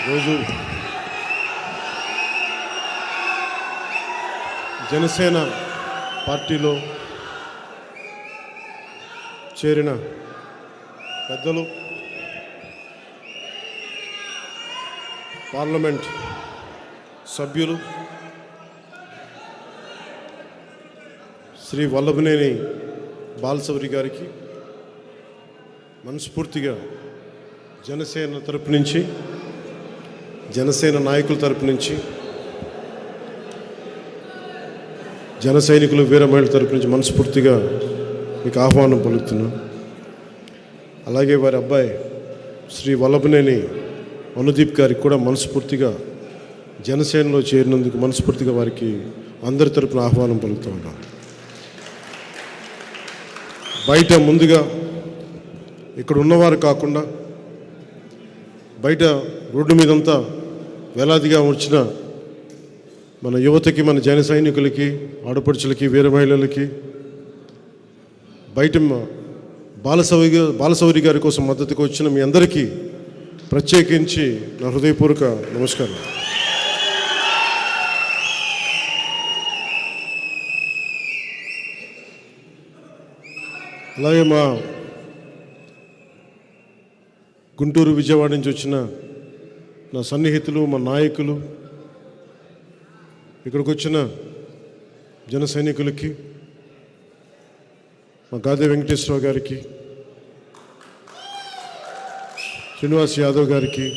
ఈరోజు జనసేన పార్టీలో చేరిన పెద్దలు, పార్లమెంట్ సభ్యులు శ్రీ వల్లభనేని బాలశౌరి గారికి మనస్ఫూర్తిగా జనసేన తరపు నుంచి, జనసేన నాయకుల తరపు నుంచి, జన సైనికులు వీర మహిళల తరపు నుంచి మనస్ఫూర్తిగా మీకు ఆహ్వానం పలుకుతున్నాను. అలాగే వారి అబ్బాయి శ్రీ వల్లభనేని అనుదీప్ గారికి కూడా మనస్ఫూర్తిగా జనసేనలో చేరినందుకు మనస్ఫూర్తిగా వారికి అందరి తరపున ఆహ్వానం పలుకుతూ ఉన్నాను. బయట ముందుగా ఇక్కడ ఉన్నవారు కాకుండా బయట రోడ్డు మీదంతా వేలాదిగా వచ్చిన మన యువతకి, మన జన సైనికులకి, ఆడపడుచులకి, వీర మహిళలకి, బయట బాలశౌరి గారి కోసం మద్దతుకు వచ్చిన మీ అందరికీ ప్రత్యేకించి నా హృదయపూర్వక నమస్కారం. అలాగే మా గుంటూరు, విజయవాడ నుంచి వచ్చిన నా సన్నిహితులు, మా నాయకులు, ఇక్కడికి వచ్చిన జన సైనికులకి, మా గాదే వెంకటేశ్వరరావు గారికి, శ్రీనివాస్ యాదవ్ గారికి,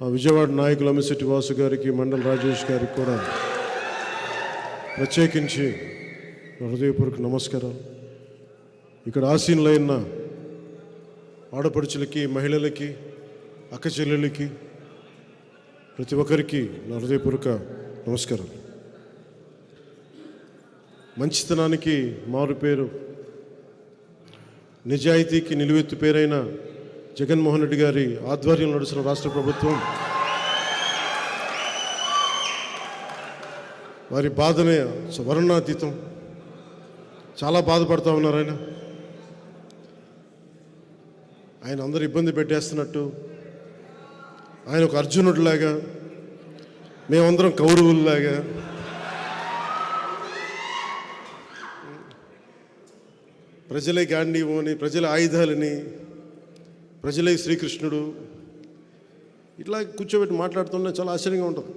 మా విజయవాడ నాయకులు అమిశెట్టి వాసు గారికి, మండల రాజేష్ గారికి కూడా ప్రత్యేకించి హృదయపూర్వక నమస్కారాలు. ఇక్కడ ఆసీనులైన ఆడపడుచులకి, మహిళలకి, అక్క చెల్లెళ్ళకి, ప్రతి ఒక్కరికి నా హృదయపూర్వక నమస్కారం. మంచితనానికి మారు పేరు, నిజాయితీకి నిలువెత్తు పేరైన జగన్మోహన్ రెడ్డి గారి ఆధ్వర్యంలో నడుస్తున్న రాష్ట్ర ప్రభుత్వం వారి బాధనే వర్ణనాతీతం. చాలా బాధపడుతూ ఉన్నారు. ఆయన అందరు ఇబ్బంది పెట్టేస్తున్నట్టు, ఆయన ఒక అర్జునుడిలాగా, మేమందరం కౌరవుల్లాగా, ప్రజలే గాంధీవు అని, ప్రజల ఆయుధాలని, ప్రజలే శ్రీకృష్ణుడు, ఇట్లా కూర్చోబెట్టి మాట్లాడుతున్నా చాలా ఆశ్చర్యంగా ఉంటుంది.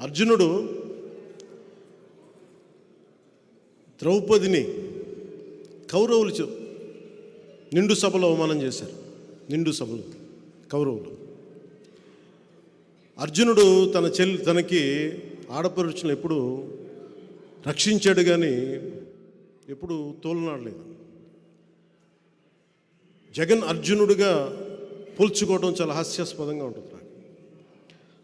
అర్జునుడు ద్రౌపదిని కౌరవులు నిండు సభలో అవమానం చేశారు. నిండు సభలో కౌరవులు. అర్జునుడు తనకి ఆడపడుచులను ఎప్పుడు రక్షించాడు, కానీ ఎప్పుడు తోలనాడలేదు. జగన్ అర్జునుడిగా పోల్చుకోవడం చాలా హాస్యాస్పదంగా ఉంటుంది. నాకు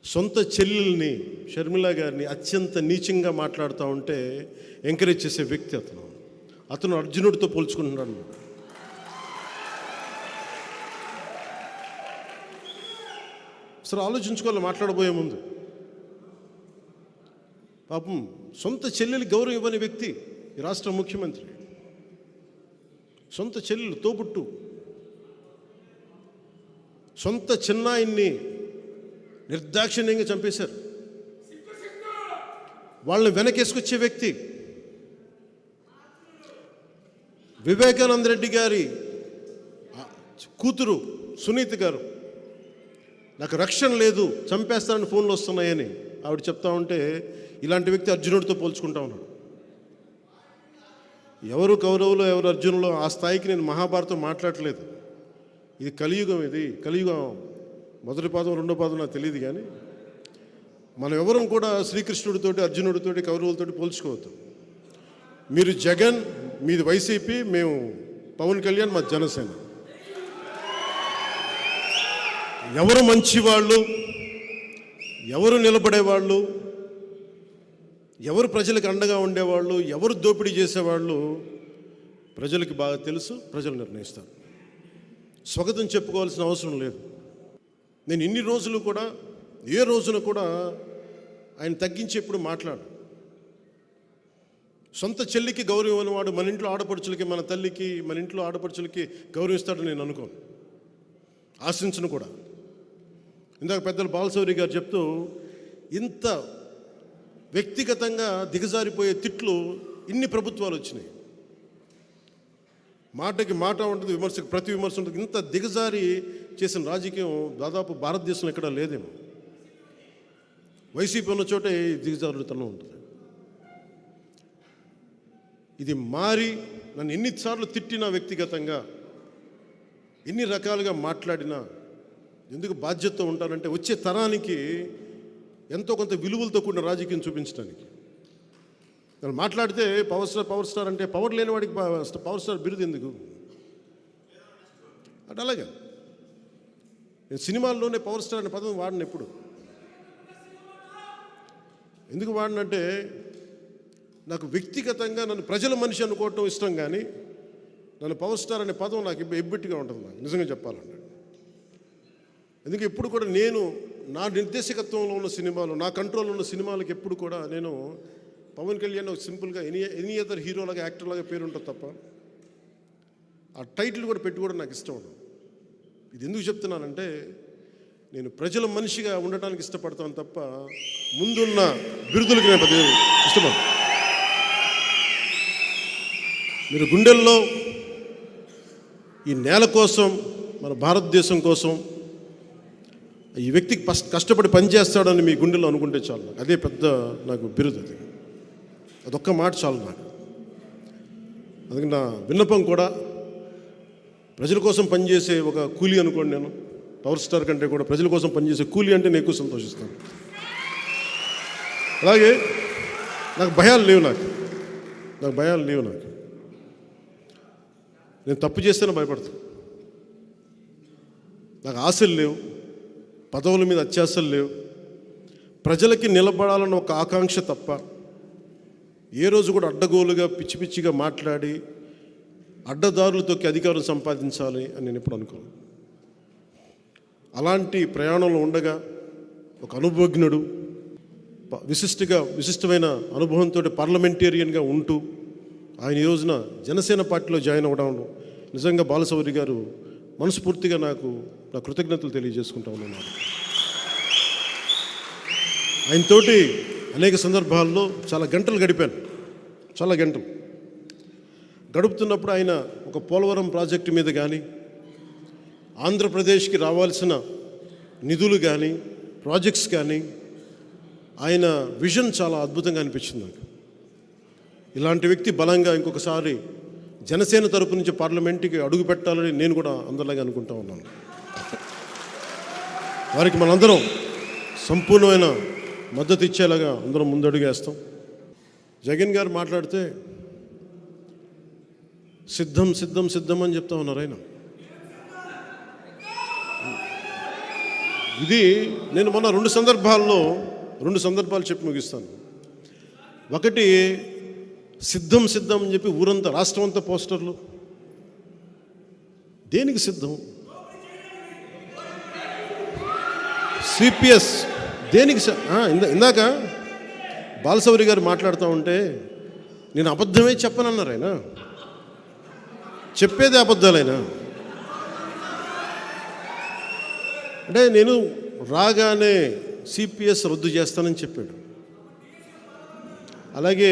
సొంత చెల్లెల్ని, షర్మిల గారిని అత్యంత నీచంగా మాట్లాడుతూ ఉంటే ఎంకరేజ్ చేసే వ్యక్తి అతను అర్జునుడితో పోల్చుకుంటున్నాడు. అసలు ఆలోచించుకోవాలి మాట్లాడబోయే ముందు. పాపం సొంత చెల్లెలు గౌరవం ఇవ్వని వ్యక్తి ఈ రాష్ట్ర ముఖ్యమంత్రి. సొంత చెల్లెలు, తోబుట్టు, సొంత చిన్నాయిన్ని నిర్దాక్షిణ్యంగా చంపేశారు. వాళ్ళని వెనకేసుకొచ్చే వ్యక్తి. వివేకానంద రెడ్డి గారి కూతురు సునీత గారు, నాకు రక్షణ లేదు, చంపేస్తానని ఫోన్లు వస్తున్నాయని ఆవిడ చెప్తా ఉంటే ఇలాంటి వ్యక్తి అర్జునుడితో పోల్చుకుంటా ఉన్నాడు. ఎవరు కౌరవులు, ఎవరు అర్జునులు, ఆ స్థాయికి నేను మహాభారతం మాట్లాడలేదు. ఇది కలియుగం. ఇది కలియుగం. మొదటి పాదం, రెండో పాదం నాకు తెలియదు, కానీ మనం ఎవరం కూడా శ్రీకృష్ణుడితోటి, అర్జునుడితోటి, కౌరవులతోటి పోల్చుకోవద్దు. మీరు జగన్, మీది వైసీపీ, మేము పవన్ కళ్యాణ్, మా జనసేన. ఎవరు మంచివాళ్ళు, ఎవరు నిలబడేవాళ్ళు, ఎవరు ప్రజలకు అండగా ఉండేవాళ్ళు, ఎవరు దోపిడీ చేసేవాళ్ళు ప్రజలకి బాగా తెలుసు. ప్రజలు నిర్ణయిస్తారు. స్వాగతం చెప్పుకోవాల్సిన అవసరం లేదు. నేను ఇన్ని రోజులు కూడా, ఏ రోజున కూడా ఆయన తగ్గించి ఎప్పుడు మాట్లాడు. సొంత చెల్లికి గౌరవం ఇవ్వనివాడు మన ఇంట్లో ఆడపడుచులకి, మన తల్లికి, మన ఇంట్లో ఆడపడుచులకి గౌరవం ఇస్తాడని నేను అనుకోను, ఆశించను కూడా. ఇందాక పెద్దలు బాలశౌరి గారు చెప్తూ ఇంత వ్యక్తిగతంగా దిగజారిపోయే తిట్లు ఇన్ని ప్రభుత్వాలు వచ్చినాయి. మాటకి మాట ఉంటుంది, విమర్శకు ప్రతి విమర్శ ఉంటుంది. ఇంత దిగజారి చేసిన రాజకీయం దాదాపు భారతదేశంలో ఎక్కడా లేదేమో. వైసీపీ ఉన్న చోటే దిగజారుతనం ఉంటుంది. ఇది మారి నన్ను ఎన్నిసార్లు తిట్టినా, వ్యక్తిగతంగా ఎన్ని రకాలుగా మాట్లాడినా, ఎందుకు బాధ్యతతో ఉంటానంటే వచ్చే తరానికి ఎంతో కొంత విలువలతో కూడిన రాజకీయం చూపించడానికి. నేను మాట్లాడితే పవర్ స్టార్ అంటే పవర్ లేని వాడికి పవర్ స్టార్ బిరుదు ఎందుకు అంటే అలాగే నేను సినిమాల్లోనే పవర్ స్టార్ అనే పదం వాడిన. ఎప్పుడు ఎందుకు వాడినంటే నాకు వ్యక్తిగతంగా నన్ను ప్రజల మనిషి అనుకోవటం ఇష్టం, కానీ నన్ను పవర్ స్టార్ అనే పదం నాకు ఎబ్బెట్టిగా ఉంటుంది. నాకు నిజంగా చెప్పాలంటే ఎందుకు ఎప్పుడు కూడా నేను నా నిర్దేశకత్వంలో ఉన్న సినిమాలు, నా కంట్రోల్లో ఉన్న సినిమాలకు ఎప్పుడు కూడా నేను పవన్ కళ్యాణ్ ఒక సింపుల్గా ఎనీ అదర్ హీరోలాగా, యాక్టర్లాగా పేరు ఉంటుంది తప్ప ఆ టైటిల్ కూడా పెట్టుకోవడం నాకు ఇష్టం ఉండదు. ఇది ఎందుకు చెప్తున్నానంటే నేను ప్రజల మనిషిగా ఉండటానికి ఇష్టపడతాను తప్ప ముందున్న బిరుదులకి నేను పెద్ద ఇష్టపడను. మీరు గుండెల్లో ఈ నేల కోసం, మన భారతదేశం కోసం ఈ వ్యక్తికి కష్టపడి పనిచేస్తాడని మీ గుండెల్లో అనుకుంటే చాలు. అదే పెద్ద నాకు బిరుదు. అదొక్క మాట చాలు నాకు. అందుకని నా విన్నపం కూడా ప్రజల కోసం పనిచేసే ఒక కూలీ అనుకోండి. నేను పవర్ స్టార్ కంటే కూడా ప్రజల కోసం పనిచేసే కూలీ అంటే నేను ఎక్కువ సంతోషిస్తాను. అలాగే నాకు భయాలు లేవు. నాకు భయాలు లేవు. నేను తప్పు చేస్తేనే భయపడతాను. నాకు ఆశలు లేవు, పదవుల మీద అత్యాశలు లేవు. ప్రజలకి నిలబడాలన్న ఒక ఆకాంక్ష తప్ప ఏ రోజు కూడా అడ్డగోలుగా పిచ్చి పిచ్చిగా మాట్లాడి అడ్డదారులతోకి అధికారం సంపాదించాలి అని నేను ఎప్పుడు అనుకోను. అలాంటి ప్రయాణంలో ఉండగా ఒక అనుభవజ్ఞుడు, విశిష్టమైన అనుభవంతో పార్లమెంటేరియన్గా ఉంటూ ఆయన ఈ రోజున జనసేన పార్టీలో జాయిన్ అవ్వడం నిజంగా బాలశౌరి గారు మనస్ఫూర్తిగా నాకు నా కృతజ్ఞతలు తెలియజేసుకుంటా ఉన్నాను. ఆయనతోటి అనేక సందర్భాల్లో చాలా గంటలు గడిపాను. చాలా గంటలు గడుపుతున్నప్పుడు ఆయన ఒక పోలవరం ప్రాజెక్టు మీద కానీ, ఆంధ్రప్రదేశ్కి రావాల్సిన నిధులు కానీ, ప్రాజెక్ట్స్ కానీ, ఆయన విజన్ చాలా అద్భుతంగా అనిపించింది నాకు. ఇలాంటి వ్యక్తి బలంగా ఇంకొకసారి జనసేన తరపు నుంచి పార్లమెంట్కి అడుగు పెట్టాలని నేను కూడా అందరిలాగా అనుకుంటా ఉన్నాను. వారికి మనందరం సంపూర్ణమైన మద్దతు ఇచ్చేలాగా అందరం ముందడుగేస్తాం. జగన్ గారు మాట్లాడితే సిద్ధం సిద్ధం సిద్ధం అని చెప్తా ఉన్నారు ఆయన. ఇది నేను మొన్న రెండు సందర్భాలు చెప్పి ముగిస్తాను. ఒకటి, సిద్ధం సిద్ధం అని చెప్పి ఊరంతా, రాష్ట్రం అంతా పోస్టర్లు. దేనికి సిద్ధం? సిపిఎస్ దేనికి? ఇందాక బాలశౌరి గారు మాట్లాడుతూ ఉంటే నేను అబద్ధమే చెప్పనన్నారు ఆయన. చెప్పేదే అబద్ధాలైనా అంటే నేను రాగానే సిపిఎస్ రద్దు చేస్తానని చెప్పాడు. అలాగే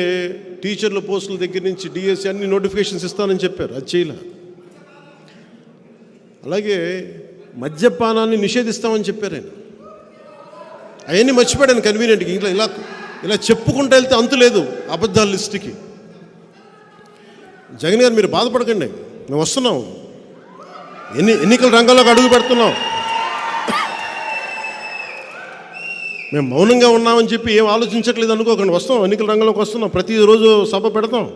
టీచర్ల పోస్టుల దగ్గర నుంచి డిఎస్సి అన్ని నోటిఫికేషన్స్ ఇస్తానని చెప్పారు, అది చేయలే. అలాగే మద్యపానాన్ని నిషేధిస్తామని చెప్పారు ఆయన. అవన్నీ మర్చిపోయాను కన్వీనియంట్గా. ఇంట్లో ఇలా చెప్పుకుంటూ వెళ్తే అంతు లేదు అబద్ధాల లిస్టుకి. జగన్ గారు మీరు బాధపడకండి, మేము వస్తున్నాం, ఎన్నికల రంగంలోకి అడుగు పెడుతున్నాం. మేము మౌనంగా ఉన్నామని చెప్పి ఏం ఆలోచించట్లేదు అనుకోకండి. వస్తాం, ఎన్నికల రంగంలోకి వస్తున్నాం. ప్రతిరోజు సభ పెడతాం,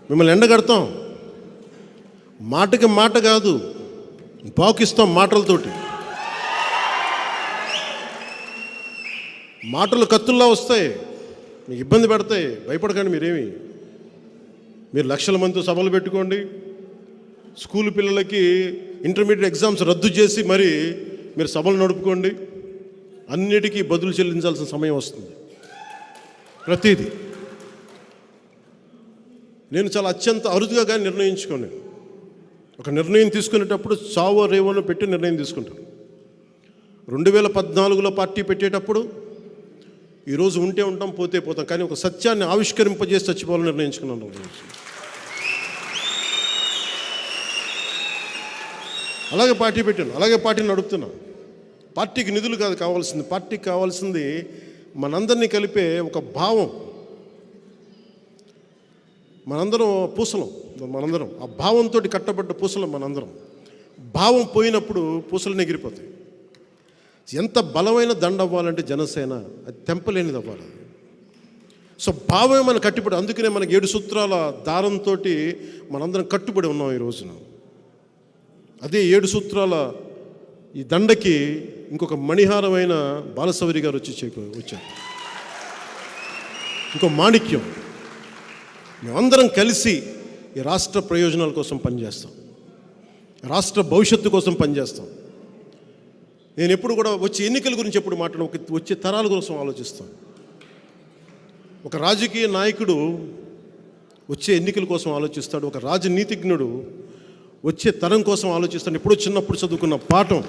మిమ్మల్ని ఎండగడతాం. మాటకి మాట కాదు, పాకిస్తాం మాటలతోటి. మాటలు కత్తుల్లా వస్తాయి, మీకు ఇబ్బంది పెడతాయి. భయపడకండి. మీరు లక్షల మందితో సభలు పెట్టుకోండి. స్కూల్ పిల్లలకి ఇంటర్మీడియట్ ఎగ్జామ్స్ రద్దు చేసి మరి మీరు సభలు నడుపుకోండి. అన్నిటికీ బదులు చెల్లించాల్సిన సమయం వస్తుంది. ప్రతిదీ నేను చాలా అత్యంత అరుదుగా కానీ నిర్ణయించుకోను. ఒక నిర్ణయం తీసుకునేటప్పుడు చావో రేవోనో పెట్టి నిర్ణయం తీసుకుంటాను. 2014లో పార్టీ పెట్టేటప్పుడు ఈరోజు ఉంటే ఉంటాం, పోతే పోతాం, కానీ ఒక సత్యాన్ని ఆవిష్కరింపజేసి చచ్చిపోవాలని నిర్ణయించుకున్నాను. అలాగే పార్టీ పెట్టాను, అలాగే పార్టీని నడుపుతున్నాను. పార్టీకి నిధులు కాదు కావాల్సింది, పార్టీకి కావాల్సింది మనందరినీ కలిపే ఒక భావం. మనందరం పూసలం, మనందరం ఆ భావంతో కట్టబడ్డ పూసలం మనందరం. భావం పోయినప్పుడు పూసలు ఎగిరిపోతాయి. ఎంత బలమైన దండ అవ్వాలంటే జనసేన అది తెంపలేనిది అవ్వాలి. సో భావమే మన కట్టుబడి, అందుకనే మనకి 7 సూత్రాల దారంతో మనందరం కట్టుబడి ఉన్నాం ఈ రోజున. అదే 7 సూత్రాల ఈ దండకి ఇంకొక మణిహారమైన బాలశౌరి గారు వచ్చారు. ఇంకో మాణిక్యం. మేమందరం కలిసి ఈ రాష్ట్ర ప్రయోజనాల కోసం పనిచేస్తాం, రాష్ట్ర భవిష్యత్తు కోసం పనిచేస్తాం. నేను ఎప్పుడు కూడా వచ్చే ఎన్నికల గురించి ఎప్పుడు వచ్చే తరాల కోసం ఆలోచిస్తాను. ఒక రాజకీయ నాయకుడు వచ్చే ఎన్నికల కోసం ఆలోచిస్తాడు, ఒక రాజనీతిజ్ఞుడు వచ్చే తరం కోసం ఆలోచిస్తాడు. ఎప్పుడో చిన్నప్పుడు చదువుకున్న పాఠం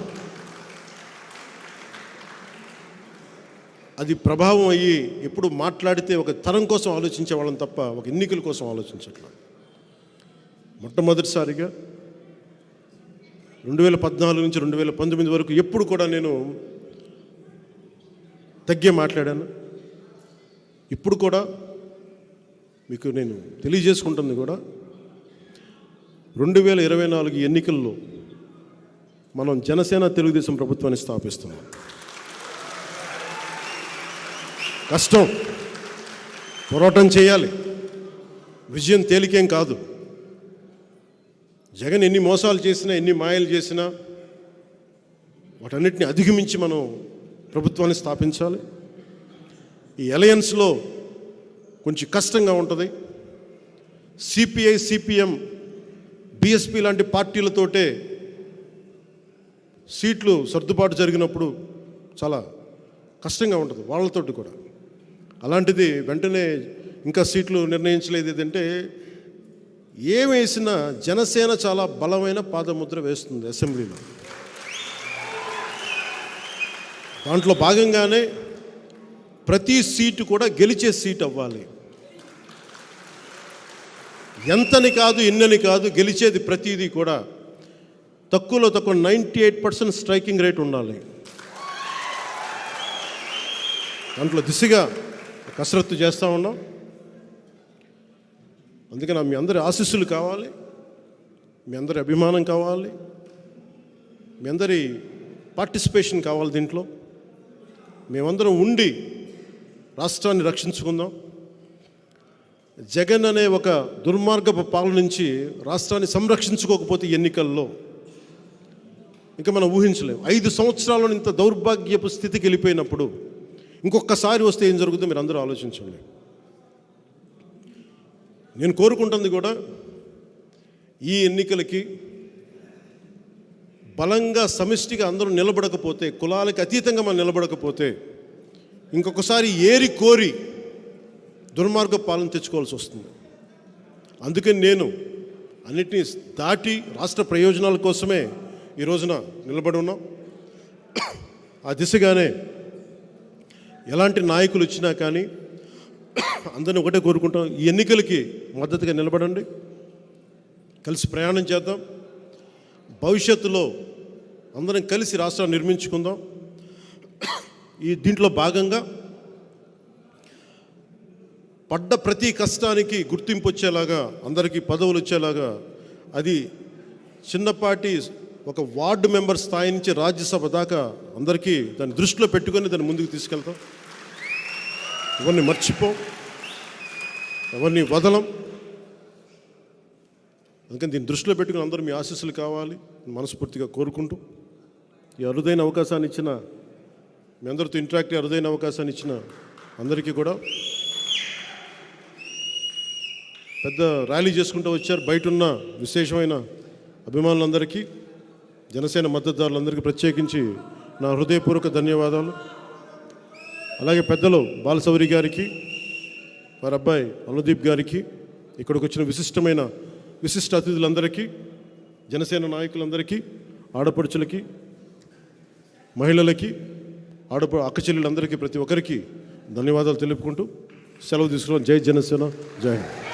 అది ప్రభావం అయ్యి ఎప్పుడు మాట్లాడితే ఒక తరం కోసం ఆలోచించే వాళ్ళని తప్ప ఒక ఎన్నికల కోసం ఆలోచించట్లేదు. మొట్టమొదటిసారిగా 2014 నుంచి 2019 వరకు ఎప్పుడు కూడా నేను తగ్గే మాట్లాడాను. ఇప్పుడు కూడా మీకు నేను తెలియజేసుకుంటుంది కూడా 2024 ఎన్నికల్లో మనం జనసేన తెలుగుదేశం ప్రభుత్వాన్ని స్థాపిస్తున్నాం. కష్టం, పోరాటం చేయాలి, విజయం తేలికేం కాదు. జగన్ ఎన్ని మోసాలు చేసినా, ఎన్ని మాయలు చేసినా వాటన్నిటిని అధిగమించి మనం ప్రభుత్వాన్ని స్థాపించాలి. ఈ అలయన్స్లో కొంచెం కష్టంగా ఉంటుంది. సిపిఐ, సిపిఎం, బిఎస్పి లాంటి పార్టీలతోటే సీట్లు సర్దుబాటు జరిగినప్పుడు చాలా కష్టంగా ఉంటుంది వాళ్ళతోటి కూడా. అలాంటిది వెంటనే ఇంకా సీట్లు నిర్ణయించలేదు. ఏదంటే ఏమేసినా జనసేన చాలా బలమైన పాదముద్ర వేస్తుంది అసెంబ్లీలో. దాంట్లో భాగంగానే ప్రతి సీటు కూడా గెలిచే సీట్ అవ్వాలి. ఎంతని కాదు, ఎన్నని కాదు, గెలిచేది ప్రతిదీ కూడా తక్కువలో తక్కువ 98% స్ట్రైకింగ్ రేట్ ఉండాలి. దాంట్లో దిశగా కసరత్తు చేస్తూ ఉన్నాం. అందుకని మీ అందరి ఆశీస్సులు కావాలి, మీ అందరి అభిమానం కావాలి, మీ అందరి పార్టిసిపేషన్ కావాలి. దీంట్లో మేమందరం ఉండి రాష్ట్రాన్ని రక్షించుకుందాం. జగన్ అనే ఒక దుర్మార్గపు పాలన నుంచి రాష్ట్రాన్ని సంరక్షించుకోకపోతే ఎన్నికల్లో ఇంకా మనం ఊహించలేము. 5 సంవత్సరాల్లో ఇంత దౌర్భాగ్యపు స్థితికి వెళ్ళిపోయినప్పుడు ఇంకొకసారి వస్తే ఏం జరుగుతుందో మీరు అందరూ ఆలోచించండి. నేను కోరుకుంటుంది కూడా ఈ ఎన్నికలకి బలంగా సమిష్టిగా అందరూ నిలబడకపోతే, కులాలకు అతీతంగా మనం నిలబడకపోతే ఇంకొకసారి ఏరి కోరి దుర్మార్గ పాలన తెచ్చుకోవాల్సి వస్తుంది. అందుకని నేను అన్నిటినీ దాటి రాష్ట్ర ప్రయోజనాల కోసమే ఈ రోజున నిలబడి ఉన్నాం. ఆ దిశగానే ఎలాంటి నాయకులు వచ్చినా కానీ అందరినీ ఒకటే కోరుకుంటాం, ఈ ఎన్నికలకి మద్దతుగా నిలబడండి, కలిసి ప్రయాణం చేద్దాం. భవిష్యత్తులో అందరం కలిసి రాష్ట్రాన్ని నిర్మించుకుందాం. దీంట్లో భాగంగా పడ్డ ప్రతి కష్టానికి గుర్తింపు వచ్చేలాగా, అందరికీ పదవులు వచ్చేలాగా, అది చిన్నపాటి ఒక వార్డు మెంబర్ స్థాయి నుంచి రాజ్యసభ దాకా అందరికీ దాన్ని దృష్టిలో పెట్టుకొని దాన్ని ముందుకు తీసుకెళ్తాం. ఎవరిని మర్చిపోం, ఎవరిని వదలం. అందుకని దీన్ని దృష్టిలో పెట్టుకుని అందరూ మీ ఆశీస్సులు కావాలి మనస్ఫూర్తిగా కోరుకుంటూ, ఈ అరుదైన అవకాశాన్ని ఇచ్చిన మీ అందరితో ఇంటరాక్ట్ అరుదైన అవకాశాన్ని ఇచ్చిన అందరికీ కూడా, పెద్ద ర్యాలీ చేసుకుంటూ వచ్చారు బయట ఉన్న విశేషమైన అభిమానులందరికీ, జనసేన మద్దతుదారులందరికీ ప్రత్యేకించి నా హృదయపూర్వక ధన్యవాదాలు. అలాగే పెద్దలు బాలశౌరి గారికి, వారి అబ్బాయి అనుదీప్ గారికి, ఇక్కడికి వచ్చిన విశిష్ట అతిథులందరికీ, జనసేన నాయకులందరికీ, ఆడపడుచులకి, మహిళలకి, అక్క చెల్లెలందరికీ, ప్రతి ఒక్కరికి ధన్యవాదాలు తెలుపుకుంటూ సెలవు తీసుకున్నాం. జై జనసేన, జై హింద్.